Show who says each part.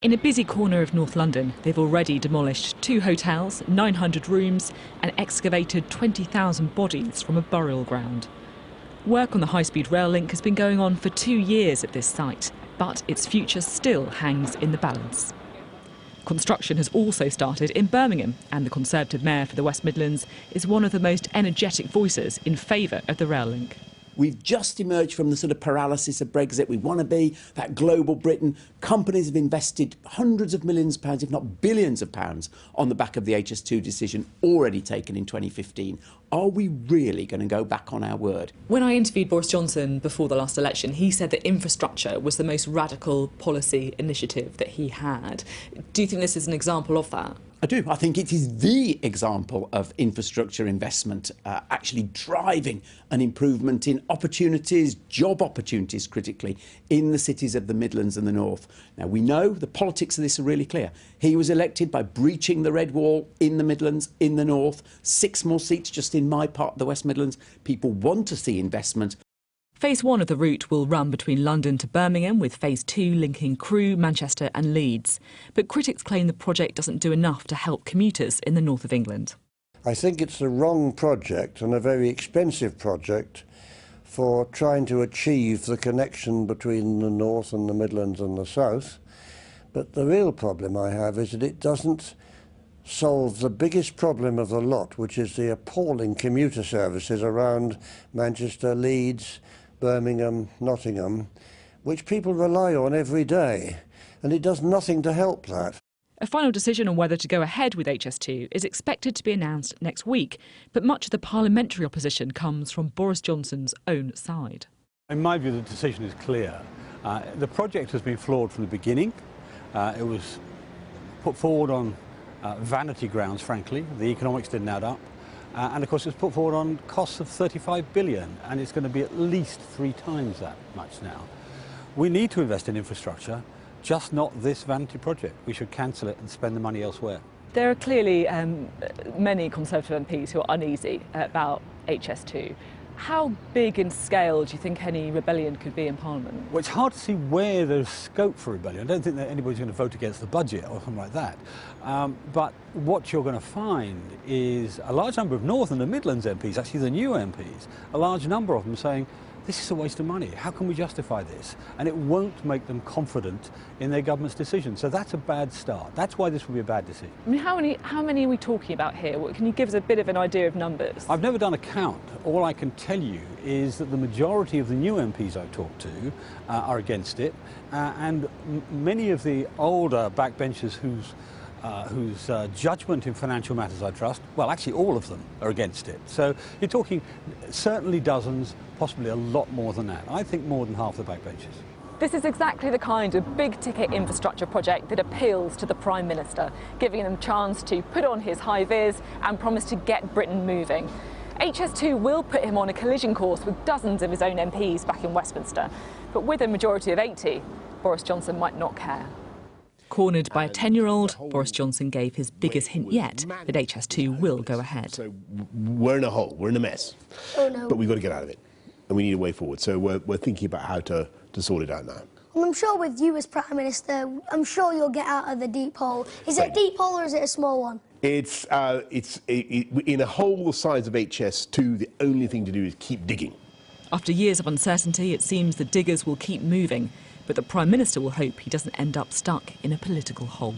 Speaker 1: In a busy corner of North London, they've already demolished 2 hotels, 900 rooms and excavated 20,000 bodies from a burial ground. Work on the high-speed rail link has been going on for 2 years at this site, but its future still hangs in the balance. Construction has also started in Birmingham, and the Conservative mayor for the West Midlands is one of the most energetic voices in favour of the rail link.
Speaker 2: We've just emerged from the sort of paralysis of Brexit. We want to be that global Britain. Companies have invested hundreds of millions of pounds, if not billions of pounds, on the back of the HS2 decision already taken in 2015. Are we really going to go back on our word?
Speaker 1: When I interviewed Boris Johnson before the last election, he said that infrastructure was the most radical policy initiative that he had. Do you think this is an example of that?
Speaker 2: I do. I think it is the example of infrastructure investment actually driving an improvement in opportunities, job opportunities critically, in the cities of the Midlands and the North. Now, we know the politics of this are really clear. He was elected by breaching the Red Wall in the Midlands, in the North. 6 more seats just in my part of the West Midlands. People want to see investment.
Speaker 1: Phase 1 of the route will run between London to Birmingham, with Phase 2 linking Crewe, Manchester and Leeds. But critics claim the project doesn't do enough to help commuters in the north of England.
Speaker 3: I think it's the wrong project and a very expensive project for trying to achieve the connection between the north and the Midlands and the south. But the real problem I have is that it doesn't solve the biggest problem of the lot, which is the appalling commuter services around Manchester, Leeds, Birmingham, Nottingham, which people rely on every day, and it does nothing to help that.
Speaker 1: A final decision on whether to go ahead with HS2 is expected to be announced next week, but much of the parliamentary opposition comes from Boris Johnson's own side.
Speaker 4: In my view, the decision is clear. The project has been flawed from the beginning. It was put forward on vanity grounds, frankly. The economics didn't add up. And of course it's put forward on costs of 35 billion, and it's going to be at least 3 times that much now. We need to invest in infrastructure, just not this vanity project. We should cancel it and spend the money elsewhere.
Speaker 1: There are clearly many Conservative MPs who are uneasy about HS2. How big in scale do you think any rebellion could be in Parliament?
Speaker 4: Well, it's hard to see where there's scope for rebellion. I don't think that anybody's going to vote against the budget or something like that. But what you're going to find is a large number of North and the Midlands MPs, actually the new MPs, a large number of them saying, this is a waste of money. How can we justify this? And it won't make them confident in their government's decision. So that's a bad start. That's why this will be a bad decision.
Speaker 1: I mean, how many are we talking about here? Can you give us a bit of an idea of numbers?
Speaker 4: I've never done a count. All I can tell you is that the majority of the new MPs I've talked to are against it, and many of the older backbenchers whose judgment in financial matters I trust, well, actually all of them are against it. So you're talking certainly dozens, possibly a lot more than that. I think more than half the backbenchers.
Speaker 1: This is exactly the kind of big-ticket infrastructure project that appeals to the Prime Minister, giving him a chance to put on his high vis and promise to get Britain moving. HS2 will put him on a collision course with dozens of his own MPs back in Westminster, but with a majority of 80, Boris Johnson might not care. Cornered by a 10-year-old, Boris Johnson gave his biggest hint yet that HS2 will go ahead.
Speaker 5: So we're in a hole, we're in a mess, but we've got to get out of it, and we need a way forward. So we're thinking about how to sort it out now.
Speaker 6: Well, I'm sure with you as Prime Minister, I'm sure you'll get out of the deep hole. Is it a deep hole or is it a small one?
Speaker 5: It's in a hole the size of HS2, the only thing to do is keep digging.
Speaker 1: After years of uncertainty, it seems the diggers will keep moving, but the Prime Minister will hope he doesn't end up stuck in a political hole.